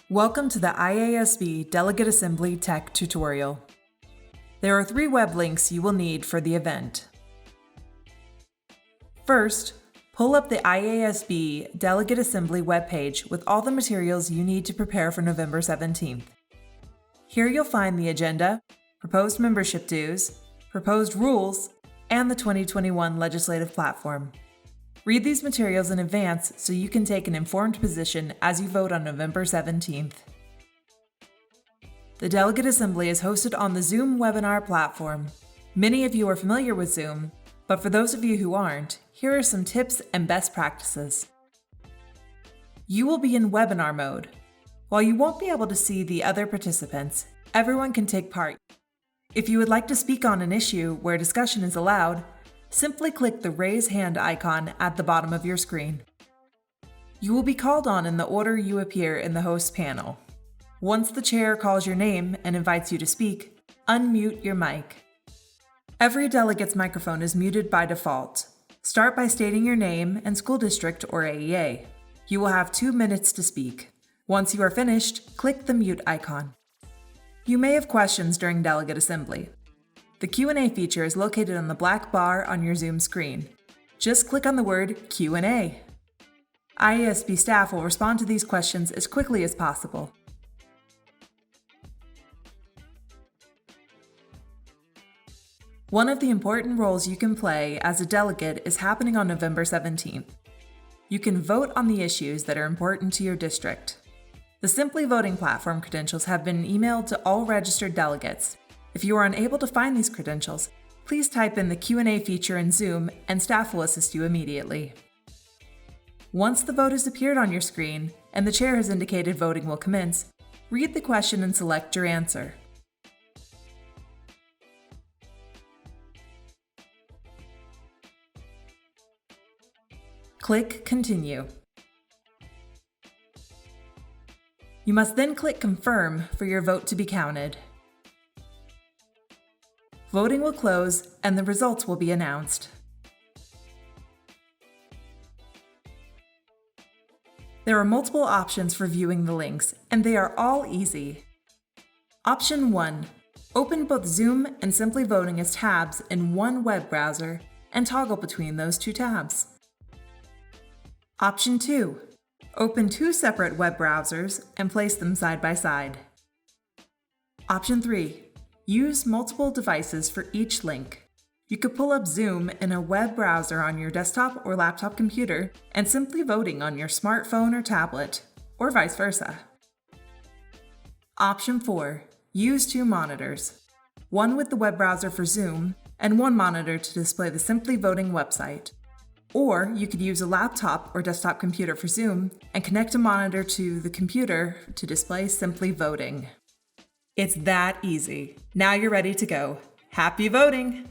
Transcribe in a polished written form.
Welcome to the IASB Delegate Assembly Tech tutorial. There are 3 web links you will need for the event. First, pull up the IASB Delegate Assembly webpage with all the materials you need to prepare for November 17th. Here you'll find the agenda, proposed membership dues, proposed rules, and the 2021 legislative platform. Read these materials in advance so you can take an informed position as you vote on November 17th. The Delegate Assembly is hosted on the Zoom webinar platform. Many of you are familiar with Zoom, but for those of you who aren't, here are some tips and best practices. You will be in webinar mode. While you won't be able to see the other participants, everyone can take part. If you would like to speak on an issue where discussion is allowed, simply click the raise hand icon at the bottom of your screen. You will be called on in the order you appear in the host panel. Once the chair calls your name and invites you to speak, unmute your mic. Every delegate's microphone is muted by default. Start by stating your name and school district or AEA. You will have 2 minutes to speak. Once you are finished, click the mute icon. You may have questions during Delegate Assembly. The Q&A feature is located on the black bar on your Zoom screen. Just click on the word Q&A. IASB staff will respond to these questions as quickly as possible. One of the important roles you can play as a delegate is happening on November 17th. You can vote on the issues that are important to your district. The Simply Voting platform credentials have been emailed to all registered delegates. If you are unable to find these credentials, please type in the Q&A feature in Zoom and staff will assist you immediately. Once the vote has appeared on your screen and the chair has indicated voting will commence, read the question and select your answer. Click Continue. You must then click Confirm for your vote to be counted. Voting will close and the results will be announced. There are multiple options for viewing the links, and they are all easy. Option 1. Open both Zoom and Simply Voting as tabs in one web browser and toggle between those 2 tabs. Option 2. Open 2 separate web browsers and place them side by side. Option 3. Use multiple devices for each link. You could pull up Zoom in a web browser on your desktop or laptop computer and Simply Voting on your smartphone or tablet, or vice versa. Option 4. Use 2 monitors, one with the web browser for Zoom and one monitor to display the Simply Voting website. Or you could use a laptop or desktop computer for Zoom and connect a monitor to the computer to display Simply Voting. It's that easy. Now you're ready to go. Happy voting!